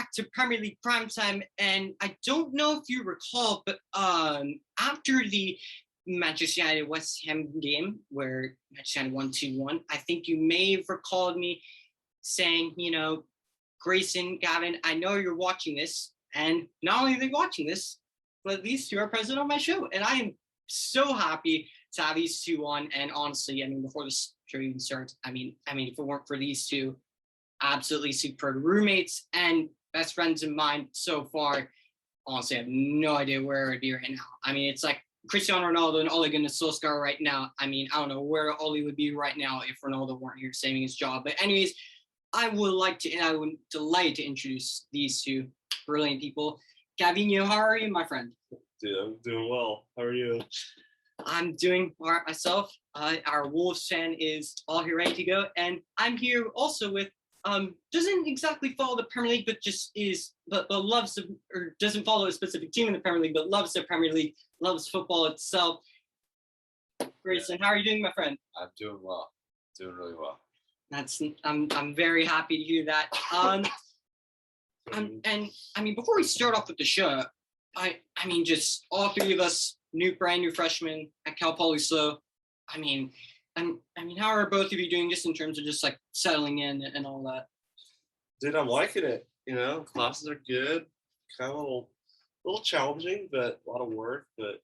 back to Premier League primetime, and I don't know if you recall, but after the Manchester United West Ham game where Manchester United won 2-1, I think you may have recalled me saying, Grayson Gavin, I know you're watching this, and not only are they watching this, but these two are present on my show, and I am so happy to have these two on. And honestly, before this show even starts, if it weren't for these two absolutely superb roommates and best friends of mine so far, honestly, I have no idea where I'd be right now. It's like Cristiano Ronaldo and Ole Gunnar Solskjaer right now. I don't know where Ole would be right now if Ronaldo weren't here saving his job. But anyways, I would delight to introduce these two brilliant people. Gavinho, how are you, my friend? Dude, I'm doing well. How are you? I'm doing all right myself. Our Wolves fan is all here ready to go. And I'm here also with doesn't exactly follow the Premier League, but loves or doesn't follow a specific team in the Premier League, but loves the Premier League, loves football itself. Grayson, how are you doing, my friend? I'm doing well. Doing really well. I'm very happy to hear that. Before we start off with the show, just all three of us brand new freshmen at Cal Poly Slow. How are both of you doing just in terms of just like settling in and all that? Dude, I'm liking it. Classes are good. Kind of a little challenging, but a lot of work. But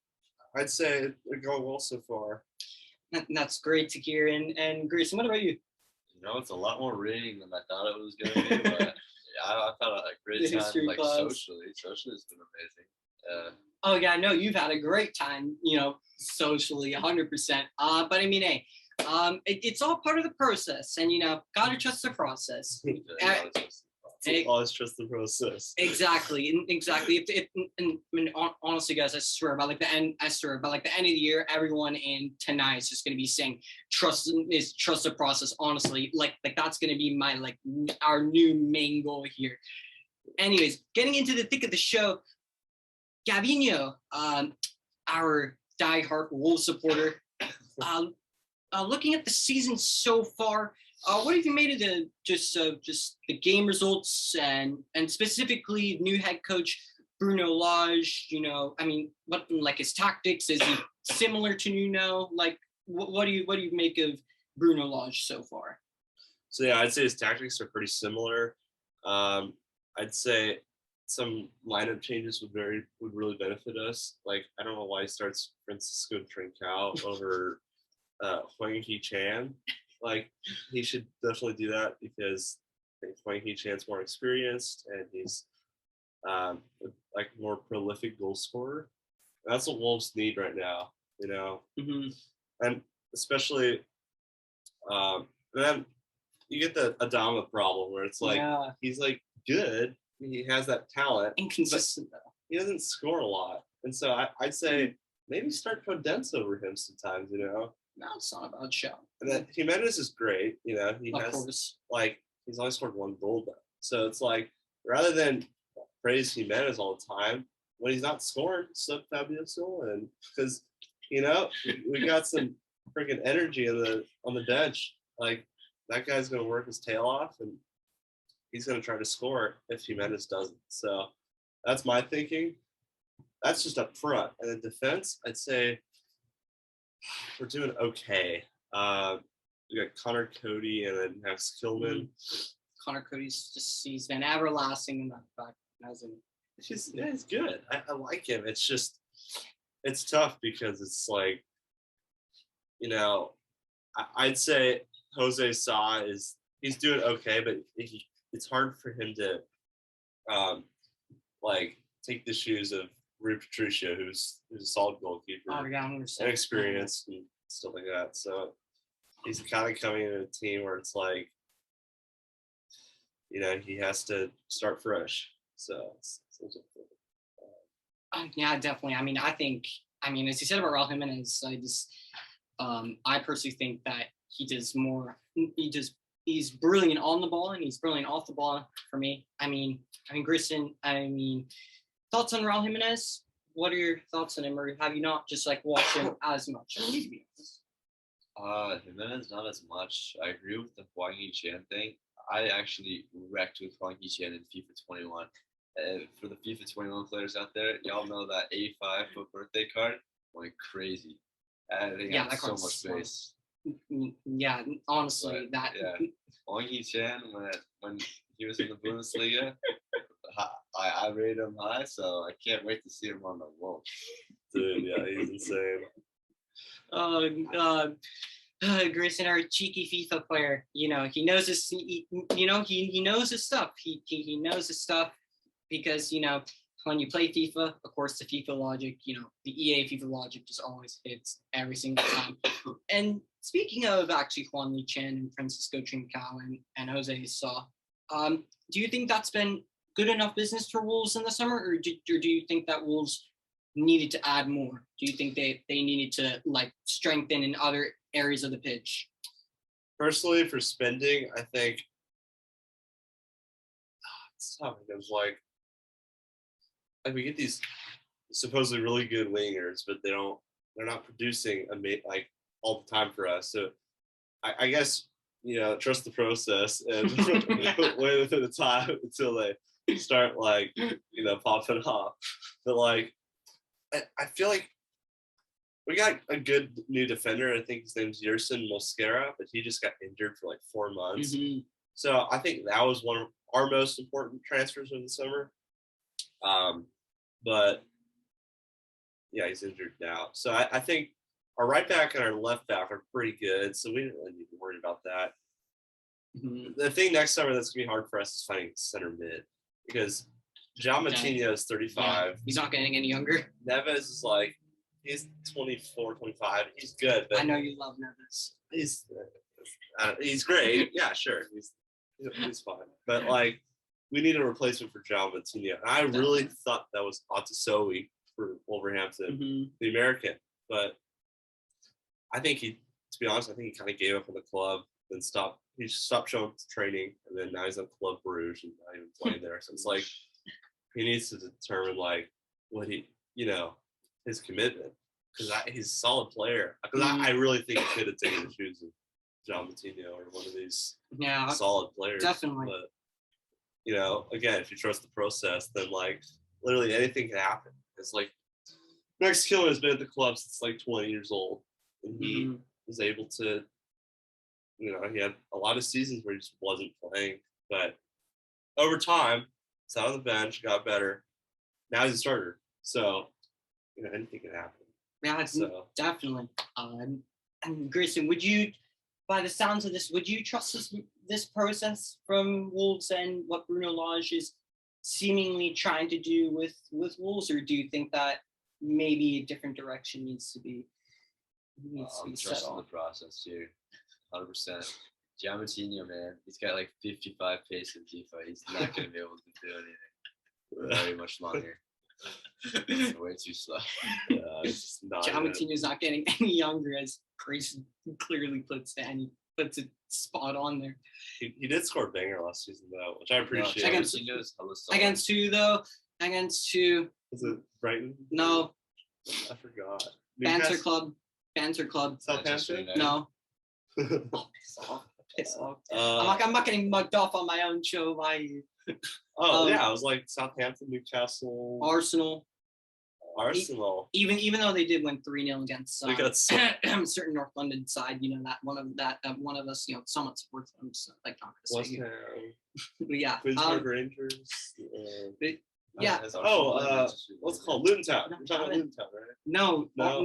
I'd say they're going well so far. That's great to hear. And Grayson, what about you? It's a lot more reading than I thought it was going to be. But I've had a great time. Socially, it's been amazing. Oh yeah, I know you've had a great time. Socially, 100%. But hey. It's all part of the process, and gotta trust the process. Always trust the process. Exactly. Honestly, guys, I swear by the end of the year, everyone in tonight is just gonna be saying trust the process. Honestly, like that's gonna be our new main goal here. Anyways, getting into the thick of the show, Gavinho, our diehard Wolves supporter. Looking at the season so far, what have you made of the just the game results and specifically new head coach Bruno Lage? What his tactics, is he similar to Nuno? What do you make of Bruno Lage so far? So yeah, I'd say his tactics are pretty similar. I'd say some lineup changes would really benefit us. I don't know why he starts Francisco Trincao over Huang He-chan. He should definitely do that because I think Huang He-chan's more experienced and he's more prolific goal scorer. That's what Wolves need right now, Mm-hmm. And especially then you get the Adama problem where it's he's good, he has that talent, inconsistent though. He doesn't score a lot, and so I'd say maybe start Podence over him sometimes, No, it's not about show. And then Jimenez is great, he of has course. He's only scored one goal though. So it's rather than praise Jimenez all the time, when he's not scoring, sub Fabio Silva, and because we got some freaking energy on the bench. That guy's gonna work his tail off and he's gonna try to score if Jimenez doesn't. So that's my thinking. That's just up front. And then defense, I'd say we're doing okay. We got Connor Cody and then Max Kilman. Connor he's been everlasting in that fact. He's good. I like him. It's just it's tough because it's I'd say Jose Sa he's doing okay, but it's hard for him to take the shoes of Rui Patricio, who's a solid goalkeeper, and experienced and stuff like that. So he's kind of coming into a team where it's he has to start fresh. So yeah, definitely. I think as you said about Raul Jimenez, I personally think that he's brilliant on the ball and he's brilliant off the ball for me. Grayson, thoughts on Raul Jimenez? What are your thoughts on him, or have you not just watched him as much? Jimenez not as much. I agree with the Huang Yi-chan thing. I actually wrecked with Huang Yiqian in FIFA 21. For the FIFA 21 players out there, y'all know that 85 foot birthday card went crazy. I think Yeah, had that so card's much space. Yeah, honestly, But, that. yeah. Huang Yiqian, when he was in the Bundesliga, I rated him high, so I can't wait to see him on the Wolves. Dude, yeah, he's insane. Grayson, our cheeky FIFA player, he knows his, he knows his stuff. He knows his stuff because, when you play FIFA, of course, the FIFA logic, the EA FIFA logic just always hits every single time. And speaking of actually Huang Yiqian and Francisco Trincao and Jose Sa, do you think that's been good enough business for Wolves in the summer, or do you think that Wolves needed to add more? Do you think they needed to strengthen in other areas of the pitch? Personally, for spending, I think it's tough because we get these supposedly really good wingers, but they're not producing all the time for us. So I guess trust the process and wait for the time until they start popping off. But I feel like we got a good new defender. I think his name's Yerson Mosquera, but he just got injured for 4 months. Mm-hmm. So I think that was one of our most important transfers of the summer. But yeah, he's injured now. So I think our right back and our left back are pretty good. So we didn't really need to worry about that. Mm-hmm. The thing next summer that's going to be hard for us is finding center mid because John Matinho is 35. Yeah, he's not getting any younger. Neves is he's 24, 25. He's good. But I know you love Neves. He's great. Yeah, sure. He's fine. But we need a replacement for John Matinho. And I really thought that was Otasoe for Wolverhampton, mm-hmm. the American. But I think to be honest, I think he kind of gave up on the club and stopped. He stopped showing up to training, and then now he's at Club Bruges and not even playing there. So it's he needs to determine what he, his commitment, because he's a solid player. Because I really think he could have taken the shoes of John Matinho or one of these solid players. Definitely. But again, if you trust the process, then literally anything can happen. It's Max Killen has been at the club since 20 years old, and he was able to. He had a lot of seasons where he just wasn't playing, but over time, sat on the bench, got better. Now he's a starter, so anything can happen. Yeah, definitely. And Grayson, by the sounds of this, would you trust this process from Wolves and what Bruno Lage is seemingly trying to do with Wolves, or do you think that maybe a different direction needs to be I'm set trusting on? The process too, 100%. Giammattino, man, he's got 55 pace in FIFA. He's not going to be able to do anything very much longer. It's way too slow. Giammattino's not getting any younger, as Grayson clearly puts it spot on there. He did score a banger last season though, which I appreciate. Against who though? Against who? Was it Brighton? No. I forgot. Banter Club. Southampton? No. Piss off. I'm not getting mugged off on my own show by you. Yeah, it was Southampton, Newcastle, Arsenal. Even though they did win 3-0 against certain North London side, that one of us, somewhat supports them. So not gonna say West Ham. But yeah, Queensborough Rangers. Yeah. What's it called? Luton Town. You're talking about Luton Town, right?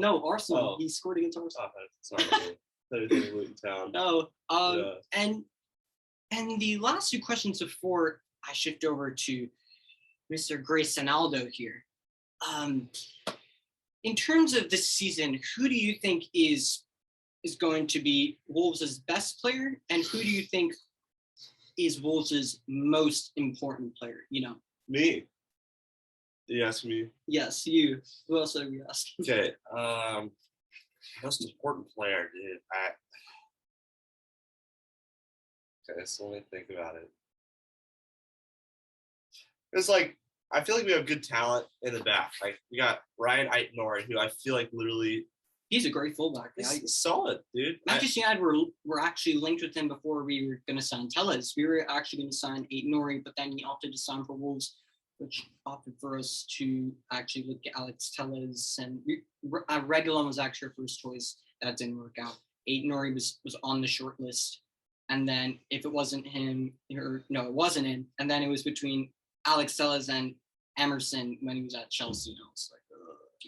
No, Arsenal. He scored against Arsenal. Sorry. Luton Town. No. And the last two questions before I shift over to Mr. Grayson Aldo here. In terms of this season, who do you think is going to be Wolves' best player, and who do you think is Wolves' most important player? Me. You ask me? Yes, you. Who else have you asked? Okay. Most important player, dude. Okay, so let me think about it. It's I feel like we have good talent in the back. We got Ryan Aitnori, who I feel literally He's a great fullback. He's solid, dude. Manchester United were actually linked with him before we were going to sign Telles. We were actually going to sign Aït-Nouri, but then he opted to sign for Wolves, which opted for us to actually look at Alex Telles. And Reguilon was actually our first choice. That didn't work out. Aït-Nouri was on the short list. And then if it wasn't him, it wasn't him. And then it was between Alex Telles and Emerson when he was at Chelsea. And I was like,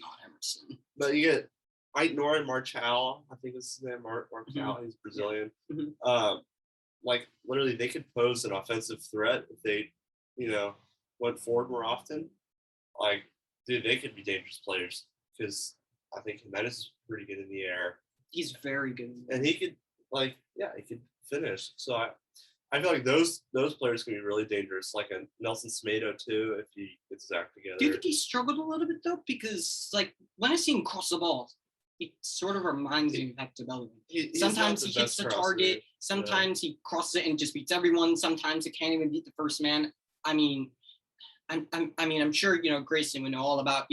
not Emerson. But you get Aït-Nouri, Marçal, I think this is his name, Marçal, he's Brazilian. Like, literally, they could pose an offensive threat if they, went forward more often. Like, dude, they could be dangerous players because I think Jimenez is pretty good in the air. He's very good. And he could, he could finish. So I feel like those players can be really dangerous, like a Nelson Semedo too, if he gets his act together. Do you think he struggled a little bit though? Because when I see him cross the ball, it sort of reminds me of Hector Bellerin. Sometimes he hits the target, sometimes he crosses it and just beats everyone. Sometimes he can't even beat the first man. I mean, I'm sure Grayson would know all about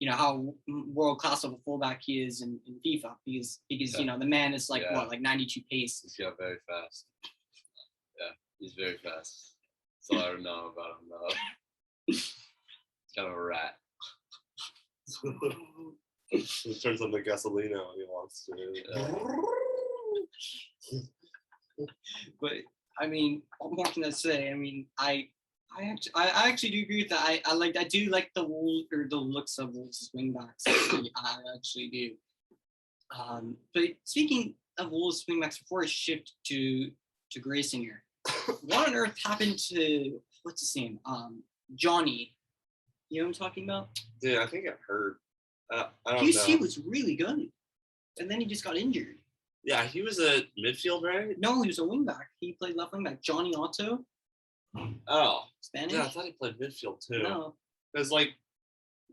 how world class of a fullback he is in FIFA because the man is like 92 pace. He's got very fast. Yeah, he's very fast. That's all I know about him though. He's kind of a rat. He turns on the gasolina when he wants to. But I mean, what can I say? I mean, I actually do agree with that. I do like the looks of Wolves' wingbacks. I actually do. But speaking of Wolves' wingbacks, before I shift to Grayson here, what on earth happened to what's his name? Johnny. You know what I'm talking about? Dude, I think it hurt. I don't know. He was really good, and then he just got injured. Yeah, he was a midfield, right? No, he was a wingback. He played left wingback. Johnny Otto. Oh, Spanish. Yeah, I thought he played midfield too. No, because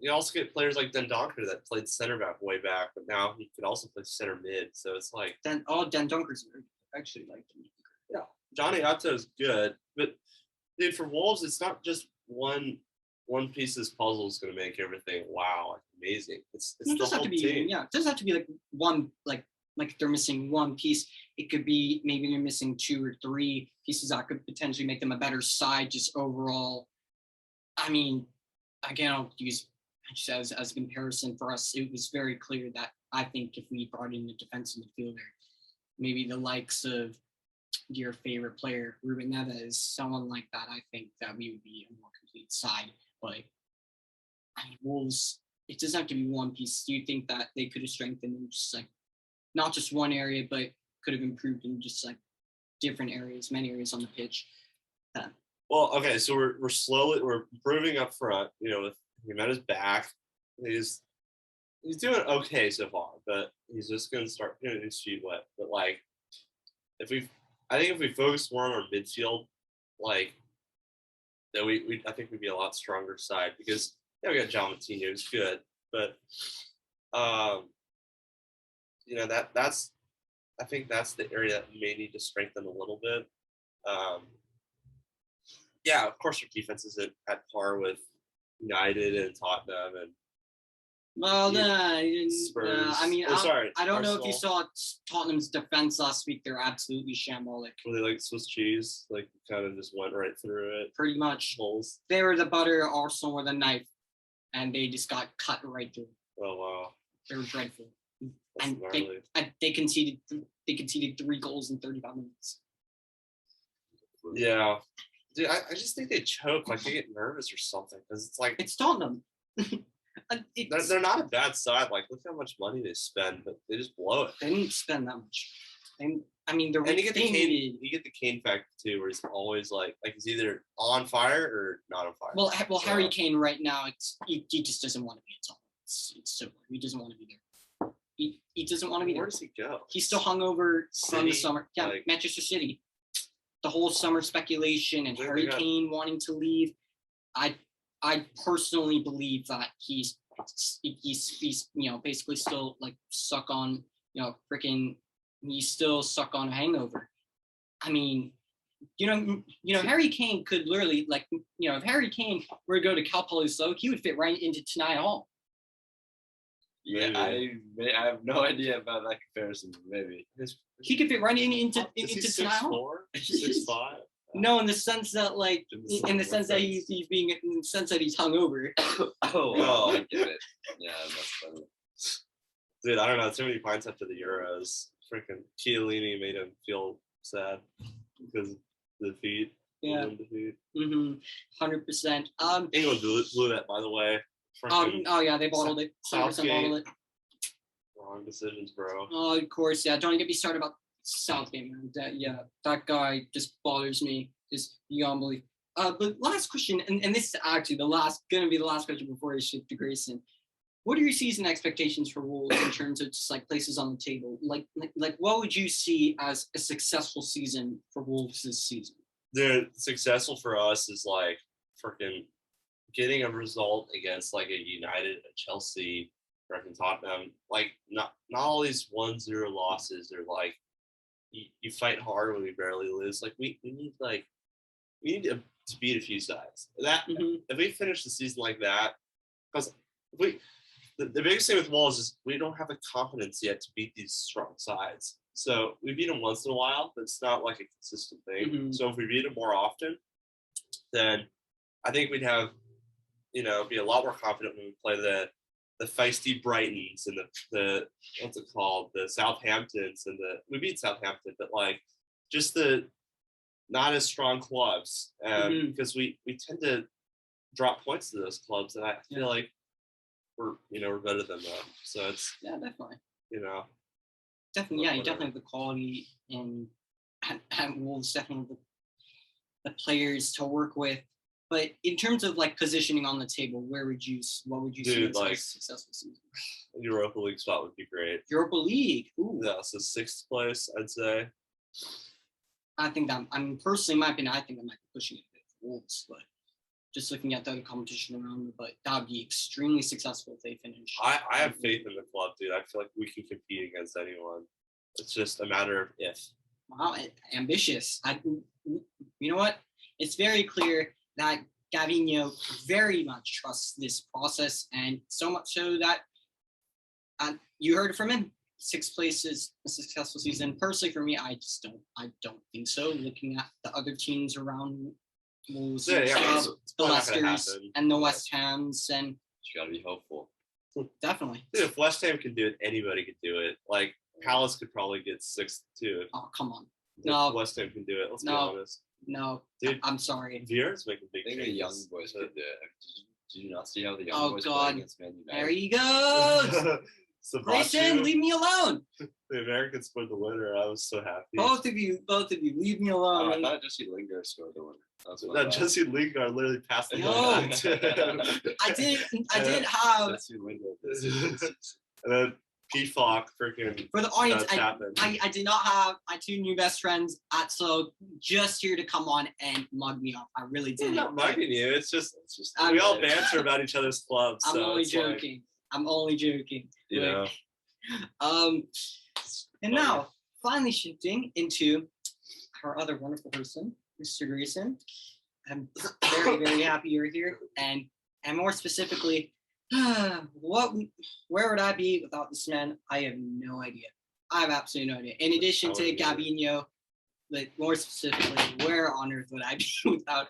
you also get players like Dendoncker that played center back way back, but now he could also play center mid. So it's like Dendonker's actually like him. Yeah, Johnny Otto's good, but dude, for Wolves, it's not just one piece of this puzzle is going to make everything amazing. It's it doesn't have to be team. Yeah, it doesn't have to be like one like they're missing one piece. It could be maybe they're missing 2 or 3 pieces that could potentially make them a better side just overall. I mean, again, I'll use as a comparison for us. It was very clear that I think if we brought in a defensive midfielder, maybe the likes of your favorite player, Ruben Neves, someone like that, I think that we would be a more complete side. But I mean, Wolves, it doesn't have to be one piece. Do you think that they could have strengthened in just not just one area, but could have improved in just different areas, many areas on the pitch? Well, okay, so we're improving up front. With Jimenez back, he's doing okay so far, but he's just going to start getting his feet wet. But if we focus more on our midfield, then I think we'd be a lot stronger side because we got John Moutinho, who's good, but I think that's the area that we may need to strengthen a little bit. Of course, our defense isn't at par with United and Tottenham and Spurs. I mean, I don't know if you Arsenal. saw Tottenham's defense last week. They're absolutely shambolic. Were they like Swiss cheese? Kind of just went right through it. Pretty much. Holes. They were the butter, Arsenal were the knife, and they just got cut right through. Oh wow. They were dreadful. That's and they conceded 3 goals in 35 minutes. Yeah. Dude, I just think they choke, they get nervous or something, because it's Tottenham. They're not a bad side. Look how much money they spend, but they just blow it. They didn't spend that much. And you get the Kane factor too, where he's always he's either on fire or not on fire. Well, Harry Kane right now, he just doesn't want to be at Tottenham. It's simple. He doesn't want to be there. He doesn't want to be there. Where does he go? He's still hungover from the summer. Yeah, Manchester City. The whole summer speculation and Harry Kane wanting to leave. I personally believe that he's basically still stuck on he's still stuck on a hangover. I mean, Harry Kane could literally if Harry Kane were to go to Cal Poly Slow, he would fit right into Tenai Hall. Yeah, I have no idea about that comparison. Maybe He could fit right into style. 6'5"? No, in the sense that in the sense that he's being in the sense that he's hungover. I get it. Yeah, that's funny. Dude, I don't know. Too many pints after the Euros. Freaking Chiellini made him feel sad because of the defeat. Yeah. 100%. England blew that, by the way. Oh yeah, they bottled it. 100% bottled it. Wrong decisions, bro. Oh, of course, yeah. Don't get me started about Southgate, man. That guy just bothers me. Just beyond belief. But last question, and this is actually gonna be the last question before I shift to Grayson. What are your season expectations for Wolves in terms of just places on the table? Like what would you see as a successful season for Wolves this season? Dude, successful for us is freaking getting a result against a United, a Chelsea, freaking Tottenham. Not all these 1-0 losses are you fight hard when we barely lose. We need to beat a few sides. If we finish the season like that, because the biggest thing with Wolves is we don't have the confidence yet to beat these strong sides. So we beat them once in a while, but it's not a consistent thing. So if we beat them more often, then I think we'd have, be a lot more confident when we play the feisty Brightons and the what's it called, the Southamptons we beat Southampton, but just the not as strong clubs, because we tend to drop points to those clubs, and I feel like we're better than them. So it's definitely. Definitely, you definitely have the quality and Wolves, definitely the players to work with. But in terms of positioning on the table, what would you see as a successful season? Europa League spot would be great. Europa League, ooh. Yeah, so 6th place, I'd say. I think personally, in my opinion, I think I might be pushing it a bit for Wolves, but just looking at the other competition around it, but that would be extremely successful if they finish. I have faith in the club, dude. I feel like we can compete against anyone. It's just a matter of if. Wow, ambitious. You know what? It's very clear that Gavinho very much trusts this process, and so much so that you heard it from him. 6th place is a successful season. Personally, for me, I don't think so. Looking at the other teams around Wolves, the Leicesters and the West Hams, and you gotta be hopeful. Definitely. Dude, if West Ham can do it, anybody could do it. Palace could probably get 6th too. Oh, come on. No, West Ham can do it. Let's be honest. No, dude, I'm sorry. Vieira's making big changes. I think the young boys could do it. Did you not see how the young boys play against Man United? There he goes. Grayson, leave me alone. The Americans scored the winner. I was so happy. Both of you, leave me alone. I thought Jesse Lingard scored the winner. No, Jesse Lingard literally passed the ball. I did have. Jesse Lingard. And then P-Flock freaking. For the audience, I did not have my 2 new best friends at So just here to come on and mug me off. I really did. I'm not mugging you. It's just we all banter about each other's clubs. I'm only joking. I'm only joking. And now, finally shifting into our other wonderful person, Mr. Grayson. I'm very, very happy you're here. And more specifically, where would I be without this man? I have no idea. I have absolutely no idea. In addition to Gavinho, more specifically, where on earth would I be without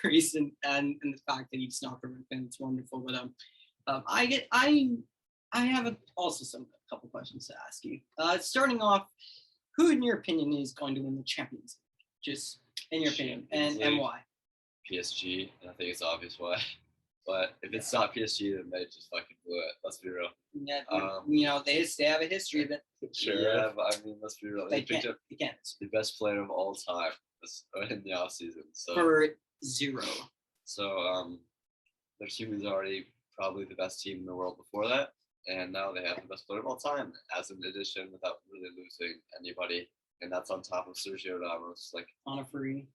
Grayson and the fact that he's not from fan? It's wonderful. But I have a couple questions to ask you. Starting off, who in your opinion is going to win the Champions League? Just in your opinion, and why? PSG, and I think it's obvious why. But if it's not PSG, then they just fucking blew it. Let's be real. Yeah, they have a history of it. Sure. Yeah, but I mean, let's be real. They picked up the best player of all time in the offseason. So for 0. So their team was already probably the best team in the world before that, and now they have the best player of all time as an addition without really losing anybody. And that's on top of Sergio Ramos, on a free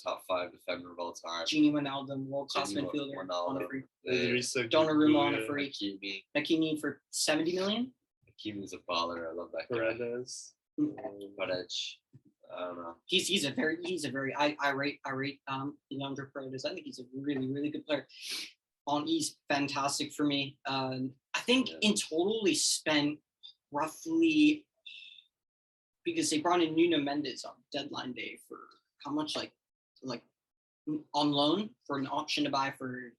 top 5 defender of all time. Gini Wijnaldum, world-class midfielder, on a free. Donnarumma on a free. Hakimi for 70 million. Hakimi's a baller. I love that guy. Paredes. I don't know. He's a very I rate the younger Paredes. I think he's a really, really good player. he's fantastic for me. I think in total they spent roughly, because they brought in Nuno Mendes on deadline day for how much, like on loan for an option to buy for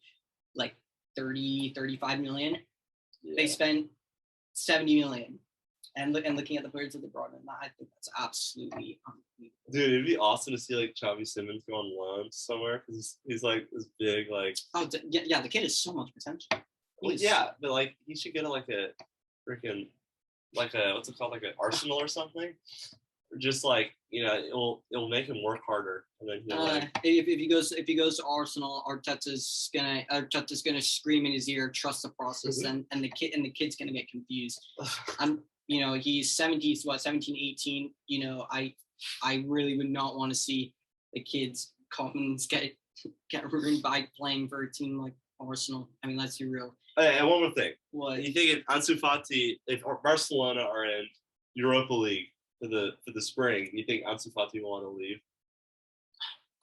like 30-35 million. Yeah. They spent 70 million. And looking at the players that they brought in, I think that's absolutely unbelievable. Dude, it'd be awesome to see like Xavi Simons go on loan somewhere because he's like this big like. Oh yeah, the kid has so much potential. Well, yeah, but like he should get like a freaking like a what's it called, like an Arsenal or something. Or just like, you know, it'll make him work harder, and then he'll like. If he goes to Arsenal, Arteta's gonna scream in his ear, trust the process, and the kid's gonna get confused. You know, he's 17, 18. You know, I really would not want to see the kids confidence get ruined by playing for a team like Arsenal. I mean, let's be real. Hey, and one more thing. What? You think if Ansu Fati, if Barcelona are in Europa League for the spring, you think Ansu Fati will want to leave?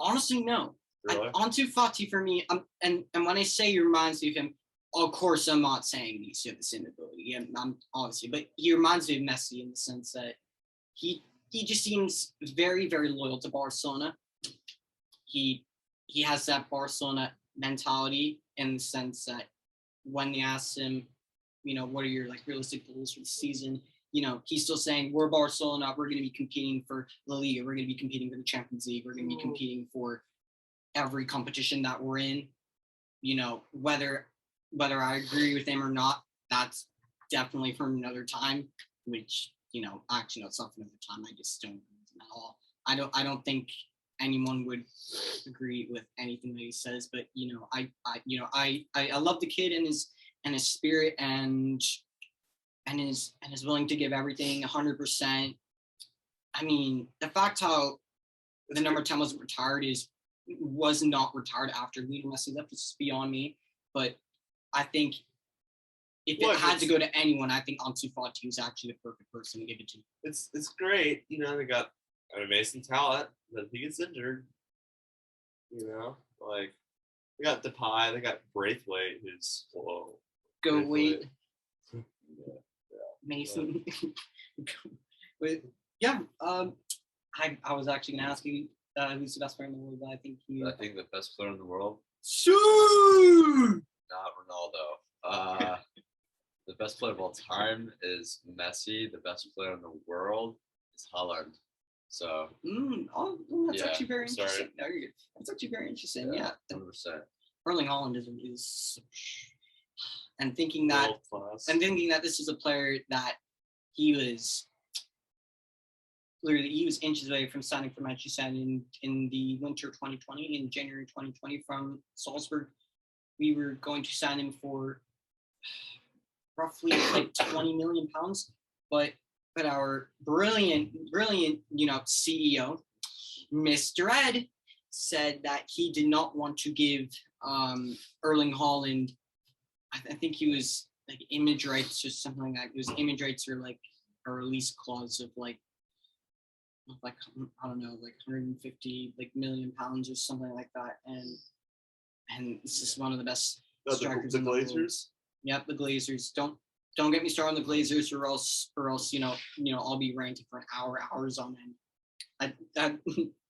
Honestly, no. Really? Ansu Fati for me, and when I say he reminds me of him, of course, I'm not saying he's the same ability. Yeah, I'm obviously, but he reminds me of Messi in the sense that he just seems very, very loyal to Barcelona. He has that Barcelona mentality in the sense that when they ask him, you know, what are your like realistic goals for the season? You know, he's still saying we're Barcelona. We're going to be competing for La Liga. We're going to be competing for the Champions League. We're going to be competing for every competition that we're in. You know, whether I agree with him or not, that's definitely for another time. Which, you know, actually, no, it's not for another time. I just don't at all. I don't think anyone would agree with anything that he says. But you know, I love the kid and his spirit and is willing to give everything 100%. I mean, the fact how the number 10 wasn't retired was not retired after Lionel Messi left is beyond me. But I think if it had to go to anyone, I think Ansu Fati was actually the perfect person to give it to. It's great, you know. They got an amazing talent, but if he gets injured, you know, like they got Depay, they got Braithwaite, who's slow. Go wait. Yeah. Mason. But yeah, I was actually gonna ask you who's the best player in the world, but I think the best player in the world. Shoo! Not Ronaldo. The best player of all time is Messi. The best player in the world is Haaland. So. That's actually very interesting. No, you're good. That's actually very interesting. Yeah. 100%. Erling Haaland is. And thinking that this is a player that he was inches away from signing for Manchester United in the winter 2020, in January 2020 from Salzburg. We were going to sign him for roughly like £20 million, but our brilliant, you know, CEO, Mr. Ed, said that he did not want to give Erling Haaland. I think he was like image rights or something like that. It was image rights or like a release clause of like I don't know, like 150 million pounds or something like that. And this is one of the best strikers the in the world. Glazers. Yep, the Glazers. Don't get me started on the Glazers, or else you know I'll be ranting for hours on end.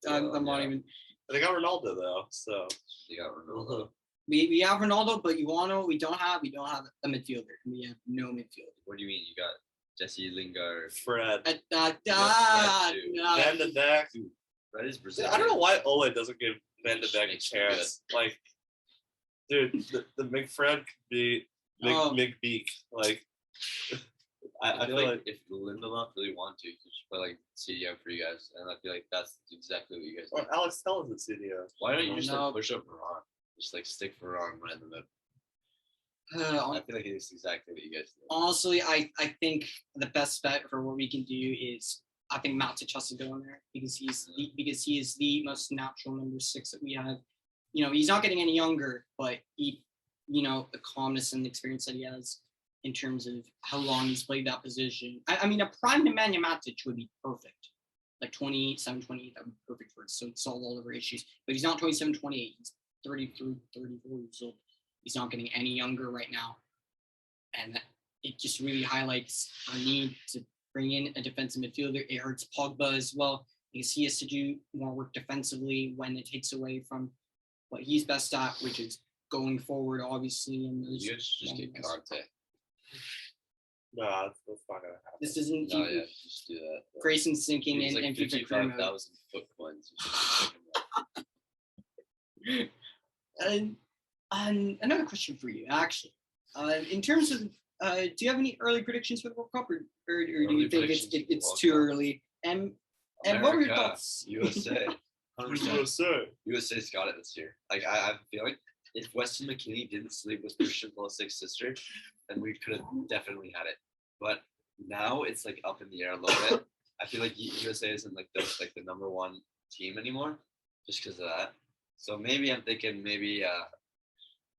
I'm not even. They got Ronaldo though, so they got Ronaldo. We have Ronaldo, but you want to know what we don't have? We don't have a midfielder. We have no midfielder. What do you mean? You got Jesse Lingard, Fred. Van de Beek. Fred is Brazilian. I don't know why Ole doesn't give Van de Beek a chance. Like, dude, the McFred could be McBeak. Like, I feel like if Lindelof really want to, he should play like CDM for you guys, and I feel like that's exactly what you guys do. Or Alex Tellez at CDM. Why don't you just like push up Varane? Just like stick Varane right in the middle. I feel like it's exactly what you guys do. Honestly, I think the best bet for what we can do is I think Matic has to go in there because he is the most natural number 6 that we have. You know, he's not getting any younger, but he, you know, the calmness and the experience that he has in terms of how long he's played that position. I mean, a prime Nemanja Matic would be perfect. Like 27, 28, that would be perfect for it. So it solve all of our issues. But he's not 27, 28. He's 33, 34 years old. he's not getting any younger right now. And it just really highlights our need to bring in a defensive midfielder. It hurts Pogba as well because he has to do more work defensively when it takes away from what he's best at, which is going forward, obviously. And You guys should just get Conte. No, that's not gonna happen. this isn't No, yeah, just do that. Grayson sinking He's in like and FIFA career mode. 55,000 foot coins. You should pick him up. And another question for you, actually. In terms of, do you have any early predictions for the World Cup, or do you think it's too early? And what were your America, thoughts? USA. 100%. USA's got it this year. Like I have a feeling if Weston McKennie didn't sleep with Christian Pulisic's sister, then we could have definitely had it. But now it's like up in the air a little bit. I feel like USA isn't like the number one team anymore, just because of that. So maybe I'm thinking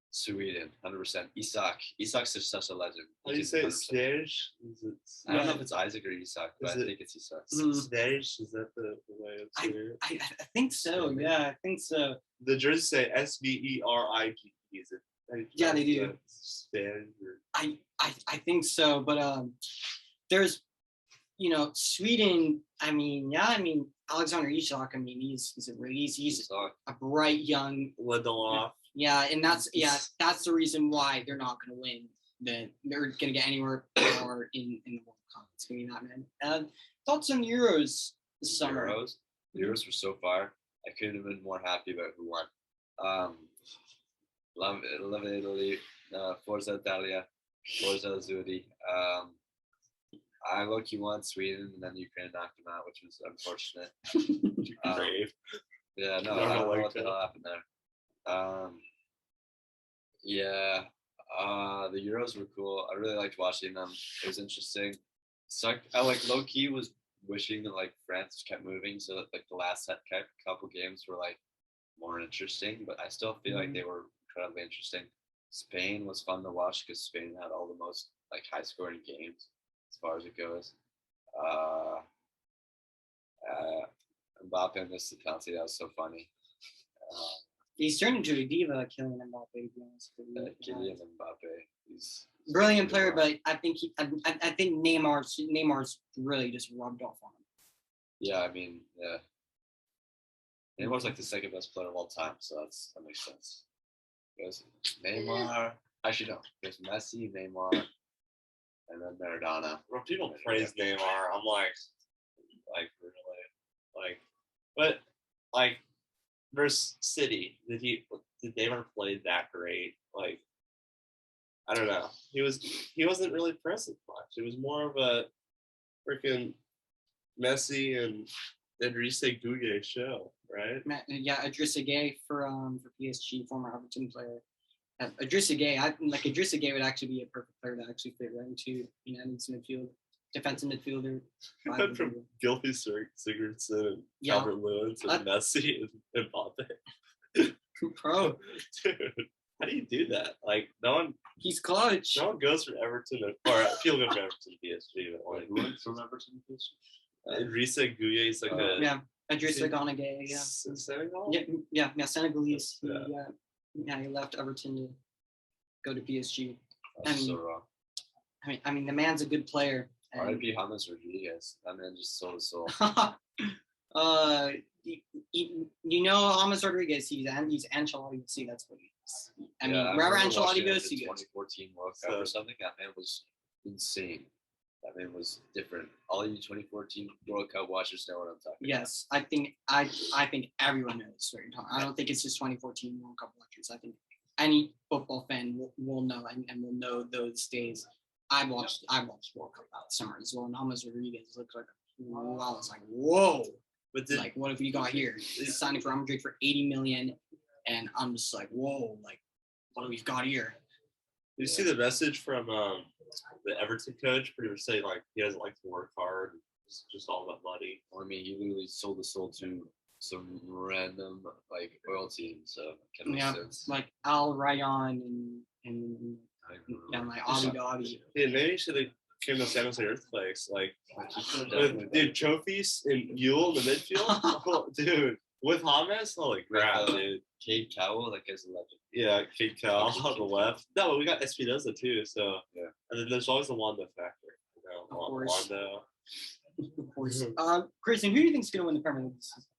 Sweden, 100%. Isak's just such a legend. How do you say it? Sverige? I don't know if it's Isaac or Isak, but I think it's Isak. Sverige? Is that the way it's here? I think so. Yeah, I think so. The jerseys say SVERIG. Is it? Yeah, they do. Sverige. I think so, but there's, Sweden. Alexander Isak. He's a bright young Lindelof. Yeah, and that's the reason why they're not going to win. They're going to get anywhere more in the World Cup. It's going to be that, man. Thoughts on Euros this summer? The Euros were so far. I couldn't have been more happy about who won. Love Italy. Forza Italia. Forza Azzurri. I low-key won Sweden, and then Ukraine knocked them out, which was unfortunate. Brave. Yeah, no, I don't know what the hell happened there. The Euros were cool. I really liked watching them. It was interesting. I low-key was wishing that like France kept moving so that like the last couple games were like more interesting, but I still feel like they were incredibly interesting. Spain was fun to watch because Spain had all the most like high-scoring games as far as it goes. Mbappe missed the penalty. That was so funny. He's turned into a diva, Kylian Mbappe. To be honest with you. Kylian Mbappe. He's brilliant player, but I think I think Neymar's really just rubbed off on him. Yeah, I mean, yeah. Neymar's like the second best player of all time, so that makes sense. Because Neymar, actually no, there's Messi, Neymar, and then Maradona. When people praise Neymar, I'm like really, but versus City, did Neymar play that great? Like, I don't know. He wasn't really present much. It was more of a freaking Messi and Idrissa Gueye show, right? Yeah, Idrissa Gueye for PSG, former Everton player. Idrissa Gueye would actually be a perfect player to actually fit right into United's midfield, defensive midfielder. Went from Gylfi Sigurdsson and Calvert Lewin to Messi and Mbappe. Bro, dude, how do you do that? Like, no one. He's clutch. No one goes from Everton or people go from Everton to PSG. But like, who went from Everton to PSG? Idrissa Gueye is like Idrissa Gueye, yeah. Senegal? Yeah, Senegalese. He left Everton to go to PSG. That's so wrong. I mean, the man's a good player. R.I.P. James Rodriguez. That man just sold his soul. James Rodriguez. He's Ancelotti. See, that's what he is. I mean, wherever Ancelotti goes, he goes. 2014 World Cup or something. That man was insane. That man was different. All you 2014 World Cup watchers know what I'm talking about. Yes, I think everyone knows what you're talking. I don't think it's just 2014 World Cup watchers. I think any football fan will know and will know those days. I watched World Cup that summer as well, and James Rodriguez looked like I was like, whoa. But what have we got here? He's signing for Real Madrid for 80 million, and I'm just like, whoa, like, what do we got here? Did you see the message from the Everton coach? Pretty much saying like he doesn't like to work hard. It's just all about money. I mean, he literally sold his soul to some random like oil team, so it can make sense. Like Al Rayyan and like Abu Dhabi. Yeah, maybe he should have came to San Jose Earthquakes, like dude, trophies and Yule in the midfield. Oh, dude, With James? Holy crap, With, dude. Cade Cowell, that guy's a legend. Yeah, Kate Cal Fucking on the Kate left. No, but we got Espinoza too. So Yeah. and then there's always the Wanda factor. You know, Of course. Wanda. Of course. Grayson, who do you think is going to win the Premier League this season?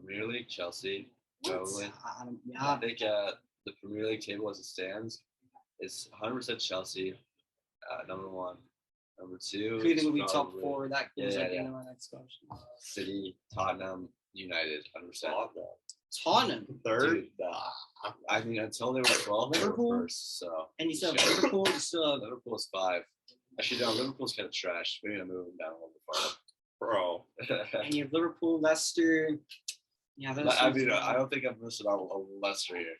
Premier League, Chelsea, probably. I Yeah. think the Premier League table as it stands is 100% Chelsea, number one. Number two, Who do you think will be is top probably four? That goes Yeah, at the yeah. end of my next question. City, Tottenham, United, 100%. Tottenham. Third. Dude. I mean, until they were 12, they were Liverpool? first. So And you still have Liverpool. You still have Liverpool's 5. Actually, no, Liverpool's kind of trash. We're gonna move them down a little bit Bro. farther. and you have Liverpool, Leicester. Yeah, those I teams mean, are- I don't think I'm missing out on Leicester here,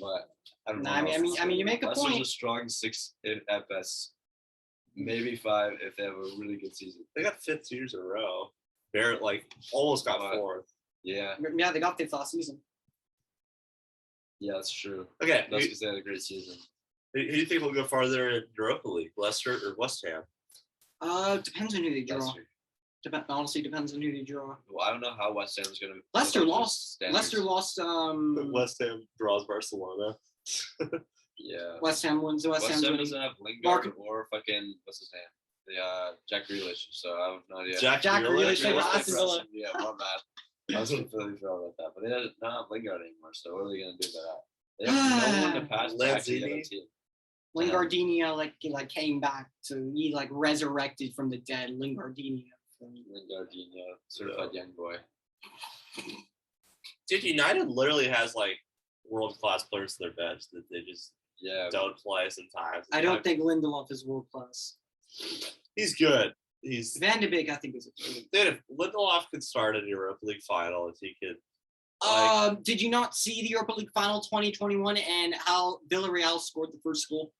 but I don't know. Nah, I mean, you make a Leicester's point. a strong 6 at best, maybe 5 if they have a really good season. They got 5th years in a row. Barrett almost got But- 4th. Yeah, Yeah, they got fifth last season. yeah, that's true. Okay. That's because they had a great season. Who do you think will go farther in Europa League? Leicester or West Ham? Depends on who they draw. Leicester. Honestly, depends on who they draw. Well, I don't know how West Ham's gonna. Leicester live up to lost. standards. Leicester lost. West Ham draws Barcelona. Yeah. West Ham wins. West West Ham's Ham winning. doesn't have Lingard Mark- or fucking what's his name? The Jack Grealish. So I have no idea. Jack Jack Grealish, Grealish. they Aston Villa. Yeah, my bad. I was completely forgot about that. But they don't have Lingard anymore. So what are they gonna do about that? They have no one to pass back to the other Lanzini. team. Lingardinho came back to he resurrected from the dead. Lingardinho. Lingardinho, certified young boy. Dude, United literally has world class players to their bench that they just Yeah. don't play sometimes. I don't think Lindelof is world class. he's good. He's Van de Beek, I think, is a dude. If Lindelof could start in Europa League final, if he could. Did you not see the Europa League final 2021 and how Villarreal scored the first goal?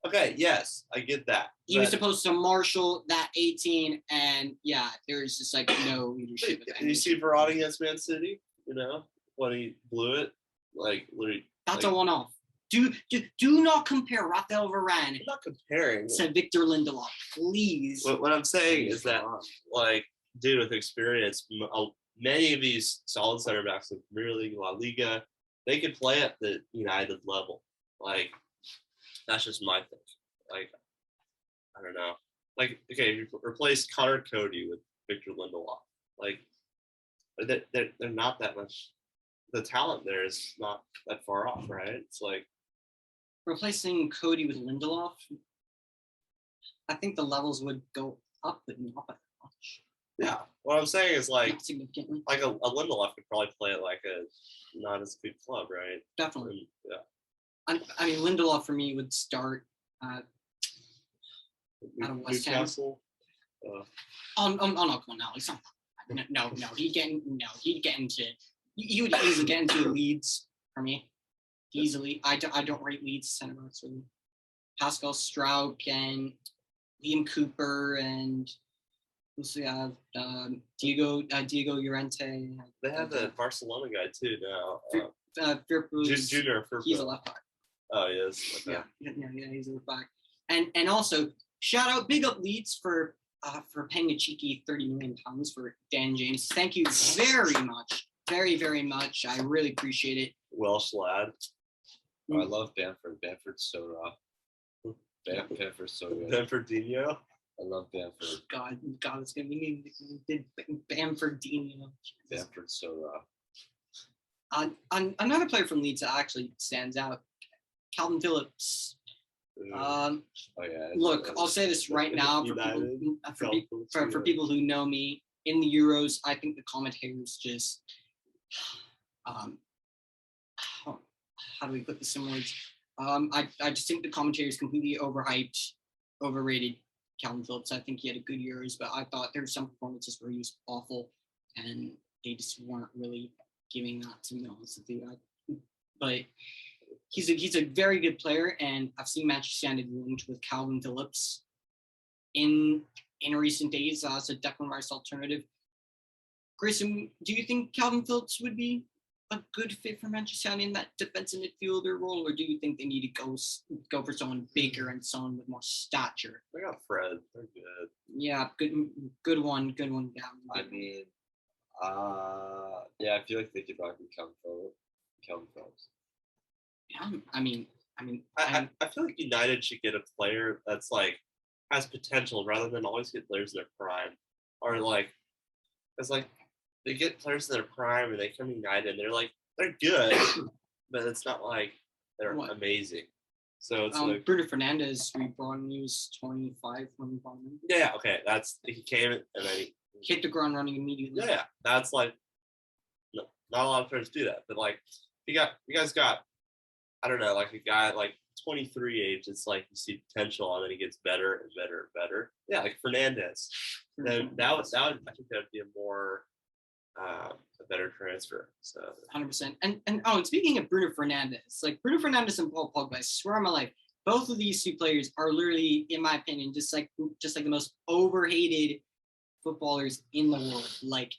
Okay, yes, I get that. He was but- supposed to marshal that 18, and yeah, there's just no leadership. Did you see Verratti against Man City? You know when he blew it, literally. That's a one-off. Do not compare Rafael Varane I'm not comparing. to Victor Lindelof, please. What I'm saying is that, Come dude, with experience, many of these solid center backs in Premier League, La Liga, they could play at the United level. That's just my thing. I don't know. Okay, if you replace Connor Cody with Victor Lindelof, they're not that much. The talent there is not that far off, right? It's Replacing Cody with Lindelof, I think the levels would go up, but not by that much. yeah. What I'm saying is Not significantly. a Lindelof could probably play at a not as good club, right? Definitely. Yeah. I mean, Lindelof for me would start at Out of West Ham. Newcastle. Oh no, come on now. It's not. No. He'd get into. He would easily get into Leeds for me. Easily, I don't rate Leeds center backs really. Pascal Struijk and Liam Cooper and we have Diego Llorente. They have the Barcelona guy too now. Firpo, Junior Firpo. he's a left back. Oh, he is. Okay. Yeah, he's a left back. And also shout out, big up Leeds for paying a cheeky £30 million for Dan James. Thank you very much, very much. I really appreciate it. Welsh lad. Oh, I love Bamford. Bamford's so raw. Bamford's so good. Benfordinho. I love Bamford. God, it's gonna be Bamfordinho. Bamford's so raw. Another player from Leeds that actually stands out, Calvin Phillips. Oh yeah. Look, I'll say this right now for people who know me. In the Euros, I think the commentators just how do we put this in words? I just think the commentators completely overrated Calvin Phillips. I think he had a good Euros, but I thought there were some performances where he was awful, and they just weren't really giving that, to be honest with you. But he's a very good player, and I've seen Manchester United linked with Calvin Phillips in recent days as a Declan Rice alternative. Grayson, do you think Calvin Phillips would be a good fit for Manchester United in that defensive midfielder role, or do you think they need to go for someone bigger and someone with more stature? They got Fred. They're good. Yeah, good one, Gavin. I mean, Yeah, I feel like they could probably come from. Yeah, I mean, I feel like United should get a player that's like has potential rather than always get players in their prime, or like it's like they get players in their prime and they come to United and they're good, but it's not like they're amazing. So it's like Bruno Fernandes, we brought him, he was 25 when we brought him in. yeah, okay, he came and then he hit the ground running immediately. Yeah, that's like not a lot of players do that, but like you guys got I don't know, like a guy like 23 age, it's like you see potential and then he gets better and better and better. Yeah, like Fernandez. Then that would I think that would be a more a better transfer. So 100%. And speaking of Bruno Fernandes, like Bruno Fernandes and Paul Pogba, I swear on my life, both of these two players are literally, in my opinion, just like the most overhated footballers in the world. Like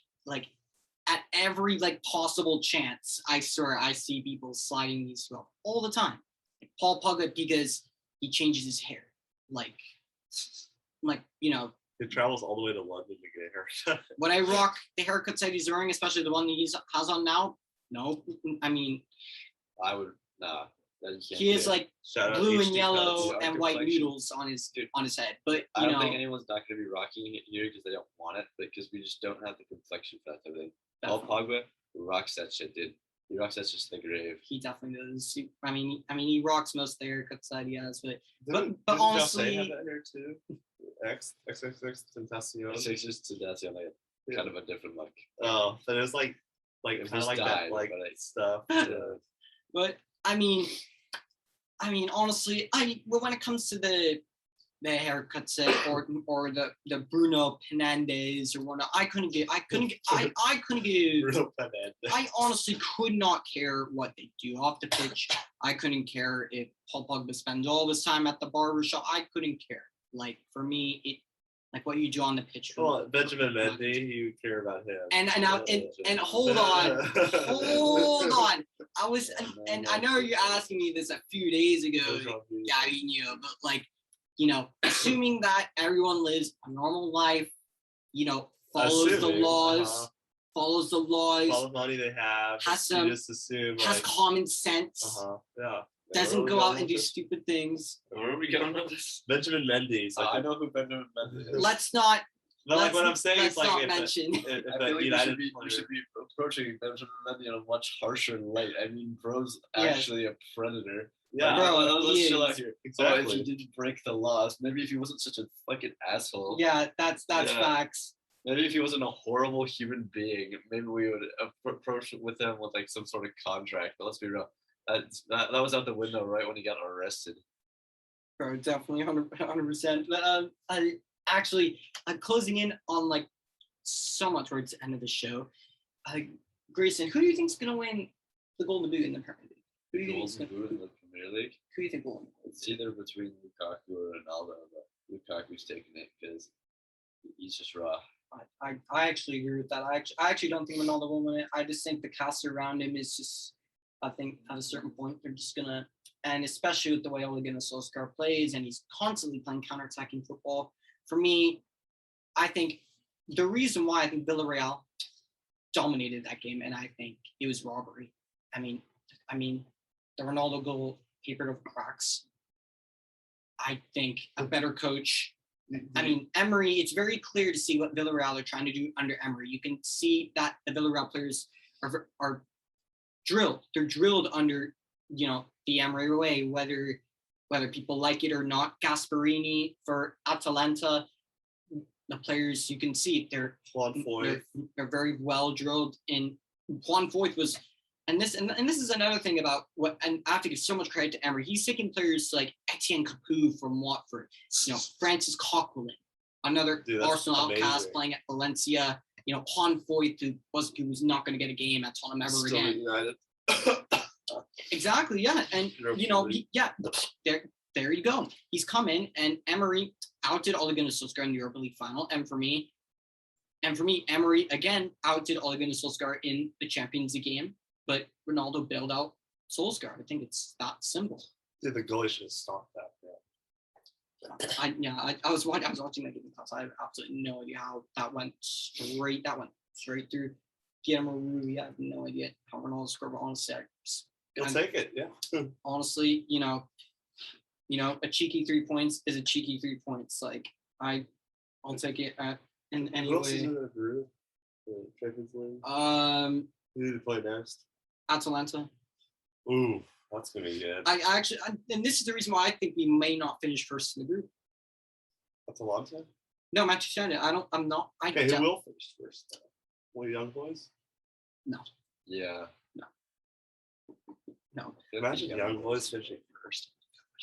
at every like possible chance, I swear I see people sliding these two up all the time. Like Paul Pogba because he changes his hair, like you know. It travels all the way to London to get a haircut. When I rock the haircuts that he's wearing, especially the one that he has on now, no, I mean, I would nah. He is like blue and yellow and white noodles on his head. But I don't think anyone's not going to be rocking it here because they don't want it, but because we just don't have the complexion for that type of thing. Paul Pogba rocks that shit, dude. He rocks that just the grave. He definitely does. I mean, he rocks most of the haircuts that he has, but honestly, have that hair too. XXX Tentacion. XXX Tentacion, like kind of a different look. Oh, but it was like kind of like that like stuff. But I mean, honestly, when it comes to the haircuts or the Bruno Fernandes or whatnot, I couldn't give. Bruno Fernandes. I honestly could not care what they do off the pitch. I couldn't care if Paul Pogba spends all his time at the barbershop. I couldn't care. Like for me, it like what you do on the pitch. Well, Benjamin Mendy, you care about him. And hold on. I know you're asking me this a few days ago, Gavinho, but like, you know, assuming that everyone lives a normal life, you know, follows the laws, follows the money they have, you just assume has common sense. Yeah. Doesn't go out and do stupid things. Where are we going with this? Benjamin Mendy. I know who Benjamin Mendy is. Let's not. But like what I'm saying is like not mention. I feel like we should be approaching Benjamin Mendy in a much harsher light. I mean, bro's actually a predator. Yeah, bro, let's chill out here. Exactly. Oh, if he didn't break the laws, maybe if he wasn't such a fucking asshole. Yeah, that's facts. Maybe if he wasn't a horrible human being, maybe we would approach with him with like some sort of contract. But let's be real. That was out the window right when he got arrested. Bro, definitely 100%. But I'm closing in on like so much towards the end of the show. Grayson, who do you think's gonna win the Golden Boot in the Premier League? Who do you think Golden Boot in the Premier League? Who do you think will win? It's either between Lukaku or Ronaldo, but Lukaku's taking it because he's just raw. I actually agree with that. I actually don't think Ronaldo will win it. I just think the cast around him is just. I think at a certain point they're just gonna, and especially with the way Ole Gunnar Solskjaer plays, and he's constantly playing counterattacking football. For me, I think the reason why I think Villarreal dominated that game, and I think it was robbery. I mean, the Ronaldo goal papered over cracks. I think a better coach. I mean, Emery. It's very clear to see what Villarreal are trying to do under Emery. You can see that the Villarreal players are drilled. They're drilled under, you know, the Emery way, whether people like it or not. Gasperini for Atalanta, the players you can see they're very well drilled. And Juan Foyth was, and this is another thing about what, and I have to give so much credit to Emery. He's taking players like Etienne Capoue from Watford, you know, Francis Coquelin, another Arsenal outcast playing at Valencia. You know, Juan Foyth, who was not going to get a game at Tottenham ever again. United. Exactly, yeah. And, you know, there you go. He's come in, and Emery outdid Ole Gunnar Solskjaer in the Europa League final. And for me, Emery, again, outdid Ole Gunnar Solskjaer in the Champions League game. But Ronaldo bailed out Solskjaer. I think it's that simple. Dude, the goalie should have stopped that. I was watching that game because I have absolutely no idea how that went straight. That went straight through. Guillermo Rui. I have no idea how Ronaldo scored, but honestly, You'll take it, yeah. honestly, a cheeky 3 points is a cheeky 3 points. Like I'll take it in any Who else is way. in that group? The Champions League? Who do they play next? Atalanta. Ooh, that's gonna be good. I actually, and this is the reason why I think we may not finish first in the group. Atalanta? No, Manchester United. I'm not. Okay, who will finish first? One Young Boys? No. Yeah. No. Imagine Young Boys finishing first.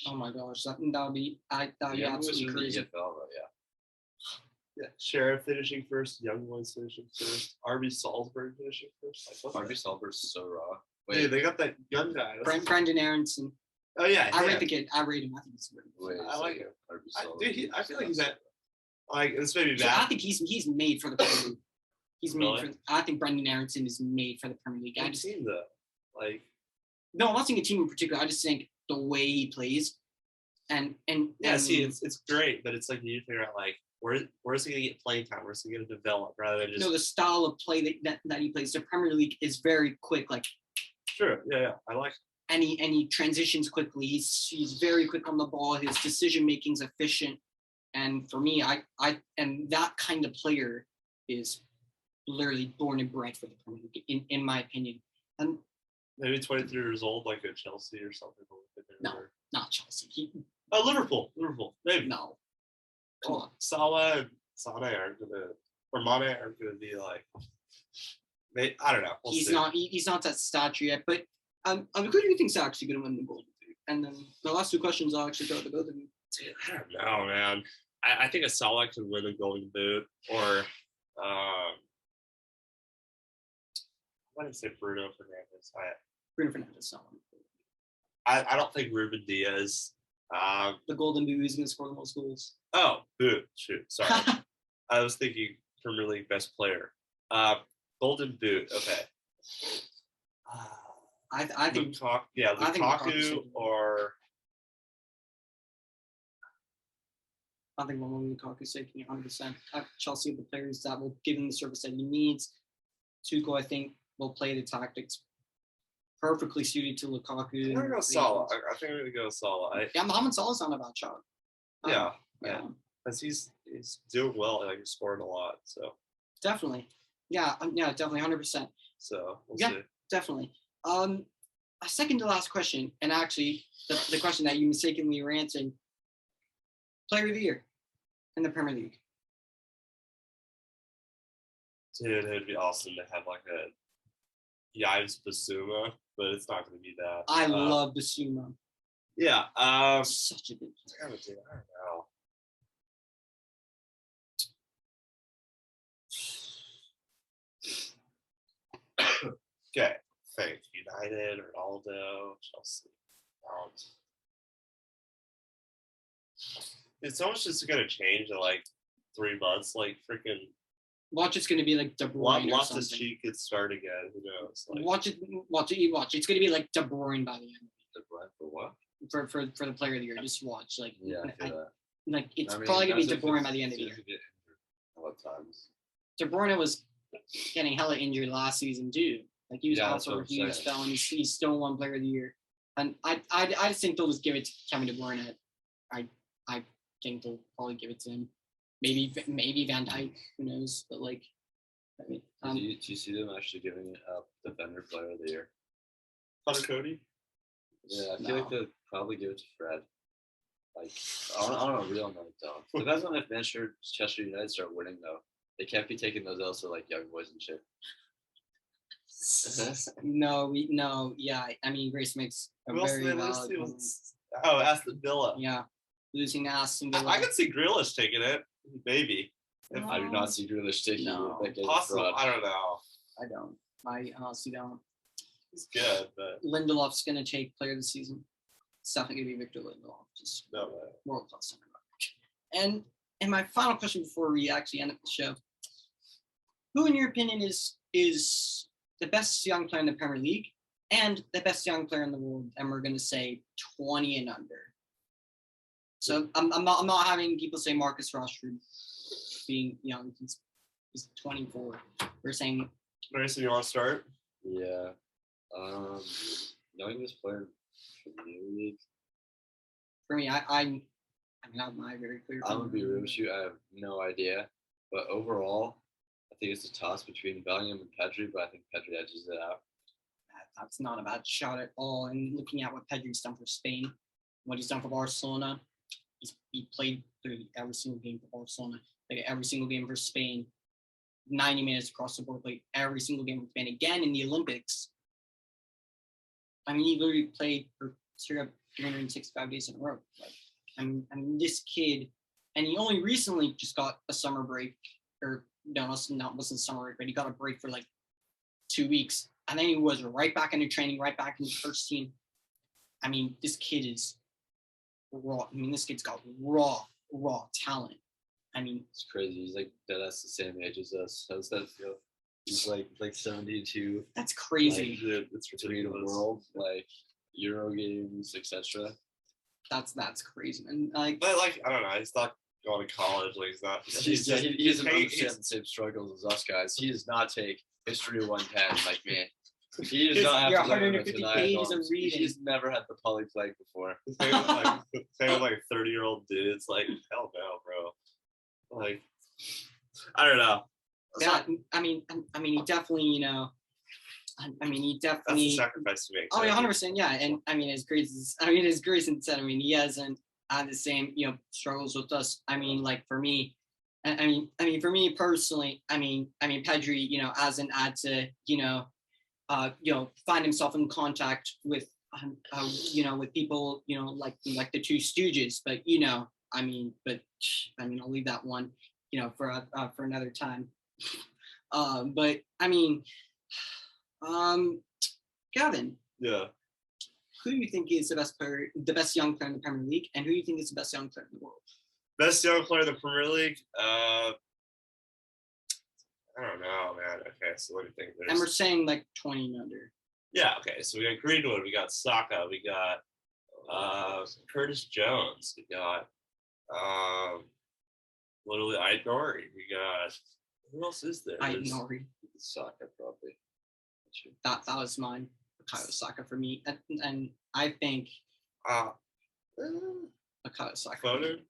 Oh my gosh, that would be absolutely crazy. Yeah, Sheriff finishing first, Young Boys finishing first, RB Salzburg finishing first. RB Salzburg's so raw. Wait, they got that young guy. Brendan Aronson. Oh yeah, I rate the kid. I rate him. I think he's good. I like him. I feel like he's at this may be bad. I think he's made for the Premier League. He's made Really? for. I think Brendan Aronson is made for the Premier League. I've seen the No, I'm not saying a team in particular. I just think the way he plays, and see, it's great, but it's like you need to figure out like where's he gonna get playing time? Where's he gonna develop rather than just the style of play that he plays. The Premier League is very quick. Like Sure, yeah, I like. And he transitions quickly. He's very quick on the ball. His decision making is efficient. And for me, and that kind of player is literally born and bred for the Premier League, in my opinion. And Maybe 23 years old, like at Chelsea or something. No. not Chelsea. Liverpool, maybe. No, come on. Salah and Sane aren't gonna, or Mane aren't gonna be like. I don't know. We'll He's see. not. He's not that stature yet. But who do you think's actually going to win the Golden Boot? And then the last two questions I'll actually throw to both of you. Dude, I don't know, man. I think a Salah could win the Golden Boot, or I want to say Bruno Fernandes. Bruno Fernandes. I don't think Ruben Diaz. The Golden Boot is going to score the most goals. Oh, boot. Shoot, sorry. I was thinking Premier League best player. Golden Boot. Okay. I think Lukaku or. I think Lukaku's taking it 100%. Chelsea have the players that will give him the service that he needs. Tuchel, I think, will play the tactics perfectly suited to Lukaku. I'm gonna go Salah. I think I'm gonna go Salah. Mohamed Salah's not a bad shot. Yeah, because he's doing well. Like he's scoring a lot. So definitely, definitely 100%. So we'll see. Definitely. A second to last question, and actually the question that you mistakenly were answering. Player of the year in the Premier League. Dude, it'd be awesome to have like a Yves Bissouma, but it's not going to be that. I love Bissouma. Yeah. Such a good player. I don't know. Okay. Think United, Ronaldo, Chelsea. It's almost just going to change in like 3 months. Like freaking. Watch, it's going to be like De Bruyne. Loftus Cheek could start again. Who knows? Like, watch it. It's going to be like De Bruyne by the end. De Bruyne for what? For the player of the year. Just watch. Like, yeah, it's probably going to be De Bruyne by the end of the year. A lot of times. De Bruyne was getting hella injured last season too. Like he was out for a huge spell, and he's still one player of the year. And I just think they'll just give it to Kevin De Bruyne. I think they'll probably give it to him. Maybe Van Dijk. Who knows? But like, I mean, do you see them actually giving it up defender player of the year? Connor Cody? Yeah, I feel like they'll probably give it to Fred. Like, I don't know, real though. Depends on if Manchester United start winning though. They can't be taking those L's to like young boys and shit. No. Yeah, I mean, Grace makes a very valid point. Oh, Aston Villa. Yeah, losing to Aston Villa. I could see Grealish taking it, maybe. I do not see Grealish taking it. Possible. I don't know. I don't. I honestly don't. He's good, but Lindelof's gonna take player of the season. It's definitely gonna be Victor Lindelof. Just world class center. And my final question before we actually end up the show: who, in your opinion, is the best young player in the Premier League and the best young player in the world? And we're gonna say 20 and under. So I'm not having people say Marcus Rashford being young. He's 24. We're saying Grayson, you want to start? Yeah. Youngest player in the Premier League. For me, I mean, I have my very clear. I'm gonna be real with you. I have no idea, but overall, I think it's a toss between Bellingham and Pedri. But I think Pedri edges it out. That's not a bad shot at all. And looking at what Pedri's done for Spain, what he's done for Barcelona, he played through every single game for Barcelona, played every single game for Spain, 90 minutes across the board, played every single game for Spain. Again in the Olympics. I mean, he literally played for 365 days in a row. Like, I mean, this kid, and he only recently just got a summer break, or no, wasn't summer break, but he got a break for like 2 weeks, and then he was right back into training, right back in the first team. I mean, this kid is raw. I mean, this kid's got raw talent. I mean, it's crazy. He's like that's the same age as us. How does that feel? He's like 72. That's crazy. Like, it's ridiculous. The world, like Euro games, etc. That's crazy. And like, but like, I don't know. He's not going to college. Like, he's not. He doesn't understand the same struggles as us guys. He does not take history 110 like me. He does not have to learn 150 pages of reading. He's never had the poly plague before. Same with like 30-year-old dudes. Like, hell no, bro. Like, I don't know. Yeah, I mean, he definitely, he definitely. That's a sacrifice to make. Oh, yeah, 100%. Yeah, and I mean, as Grayson said, I mean, he hasn't had the same, struggles with us. I mean, like for me, I mean, for me personally, I mean, Pedri, hasn't had to, find himself in contact with, with people, like the Two Stooges. But I'll leave that one, for another time. But I mean, Gavin. Yeah. Who do you think is the best young player in the Premier League, and who do you think is the best young player in the world? Best young player in the Premier League? I don't know, man. Okay, so what do you think? And we're saying like 20 and under. Yeah, okay. So we got Greenwood, we got Saka, we got Curtis Jones, we got literally Aït-Nouri, we got who else is there? Aït-Nouri. Saka probably. That was mine. Bukayo Saka for me, and I think Bukayo Saka. Foden?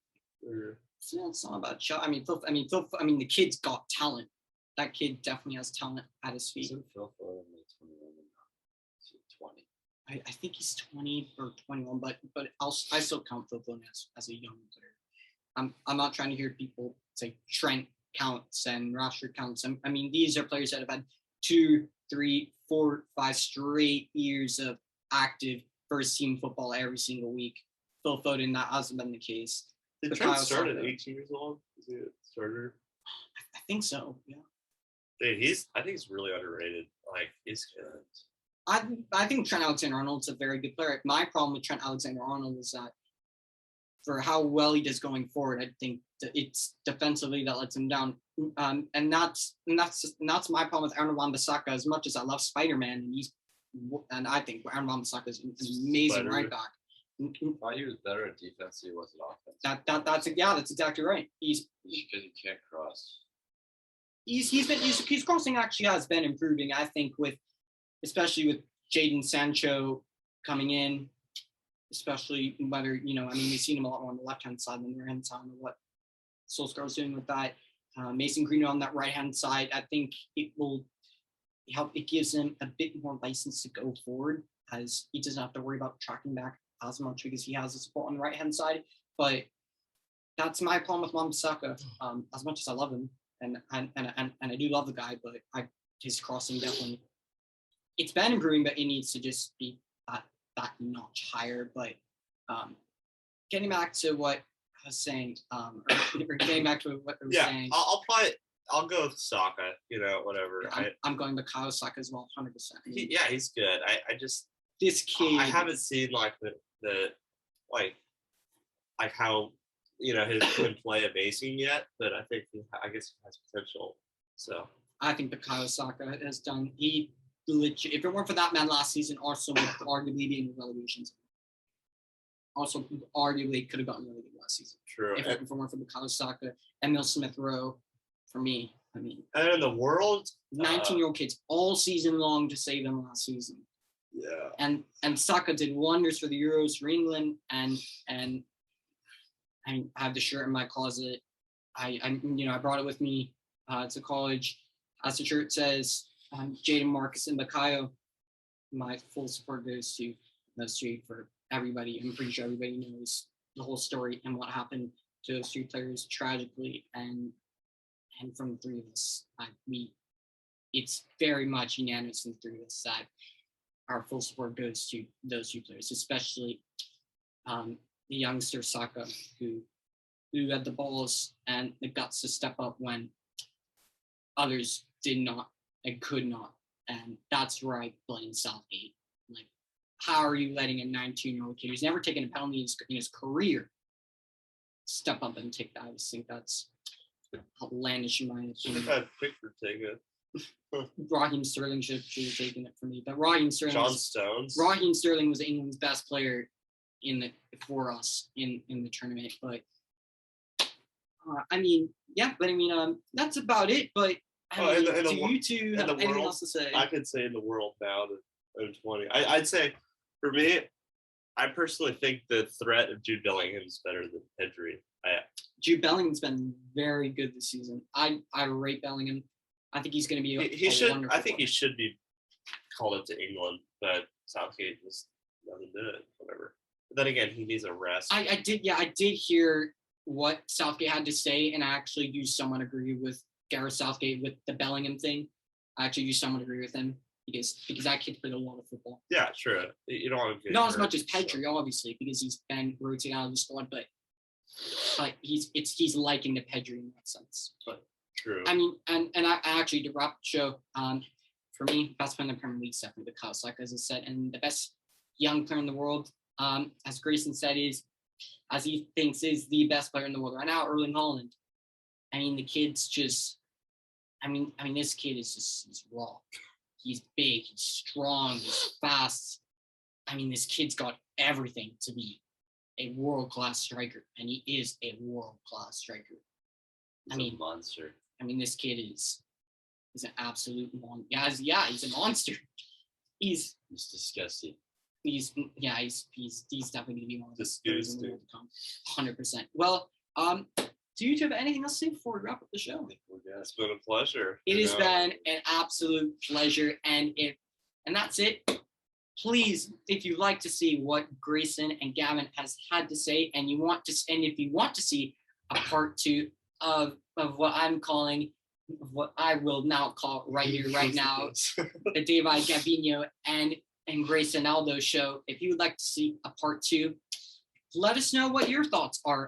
It's not about shot. I mean, the kid's got talent. That kid definitely has talent at his feet. Isn't Phil Foden like 21 or 20? I think he's 20 or 21, but I still count Phil Foden as a young player. I'm not trying to hear people say Trent counts and Rashford counts. I mean, these are players that have had 2, 3, 4, 5 straight years of active first team football every single week. Phil Foden, that hasn't been the case. Did Trent start at 18 years old? Is he a starter? I think so, yeah. Dude, I think he's really underrated. Like, he's good. I think Trent Alexander-Arnold's a very good player. My problem with Trent Alexander-Arnold is that for how well he does going forward, I think that it's defensively that lets him down. And that's my problem with Aaron Wan-Bissaka. As much as I love Spider-Man, and I think Aaron Wan-Bissaka is an amazing right back. Thought he was better at defense than he was at offense. That's exactly right. He's because he can't cross. His crossing actually has been improving. I think especially with Jadon Sancho coming in, especially whether we've seen him a lot more on the left hand side than the right hand side. And what Solskjaer's doing with that, Mason Greenwood on that right hand side, I think it will help. It gives him a bit more license to go forward, as he doesn't have to worry about tracking back as much because he has the support on the right hand side. But that's my problem with Wan-Bissaka. As much as I love him, and I do love the guy, but his crossing definitely, it's been improving, but it needs to just be that notch higher. But getting back to what I was saying, or getting back to what I was saying. I'll go with Saka, whatever. I'm going to Bukayo Saka as well, 100%. He's good. I just, this kid. I haven't seen like the how him play amazing yet, but I guess he has potential. So I think Bukayo Saka has done. He legit. If it weren't for that man last season, Arsenal would arguably be in the relegation zone. Also, arguably could have gotten relegated last season. True. If it weren't for Bukayo Saka, Emil Smith Rowe, for me, I mean, And in the world, 19-year-old kids all season long to save them last season. yeah. And Saka did wonders for the Euros for England, and I have the shirt in my closet. I brought it with me to college. As the shirt says, Jaden, Marcus, and Bakayo. My full support goes to those three for everybody. I'm pretty sure everybody knows the whole story and what happened to those three players tragically. And from the three of us, it's very much unanimous from the three of us that our full support goes to those two players, especially the youngster Saka, who had the balls and the guts to step up when others did not and could not. And that's where I blame Southgate. Like, how are you letting a 19-year-old kid who's never taken a penalty in his career step up and take that? I just think that's outlandish in my Should opinion. have had Pickford take it. Raheem Sterling should have taken it for me. But Raheem Sterling was England's best player for us in the tournament. But that's about it. But do you two have anything else to say? I could say in the world now that I'm 20. I'd say for me, I personally think the threat of Jude Bellingham is better than Pedri. Jude Bellingham's been very good this season. I rate Bellingham. I think he's going to be wonderful. I think he should be called up to England, but Southgate just doesn't do it. Whatever. But then again, he needs a rest. I did hear what Southgate had to say, and I actually do somewhat agree with Gareth Southgate with the Bellingham thing. I actually do somewhat agree with him because that kid played a lot of football. Yeah, sure. You don't want to not as much as Pedri, obviously, because he's been rotating out of the squad, but he's liking the Pedri in that sense. But true. I mean, and I actually to wrap the show. For me, best player in the Premier League is definitely Bukayo Saka, as I said, and the best young player in the world, as Grayson said, as he thinks is the best player in the world right now, Erling Haaland. I mean, the kid's just. I mean, this kid he's raw. He's big, he's strong, he's fast. I mean, this kid's got everything to be a world-class striker, and he is a world-class striker. He's a monster. I mean, this kid is an absolute monster. Yeah, he's a monster. He's disgusting. He's definitely going to be one of the disgusting in the world to come. 100%. Well, do you have anything else to say before we wrap up the show? It's been a pleasure. It has been an absolute pleasure, and that's it. Please, if you'd like to see what Grayson and Gavin has had to say, and if you want to see a part 2 of what I'm calling, what I will now call right here, right now, the Daveye, Gavinho, and Grayson Aldo show. If you would like to see a part 2, let us know what your thoughts are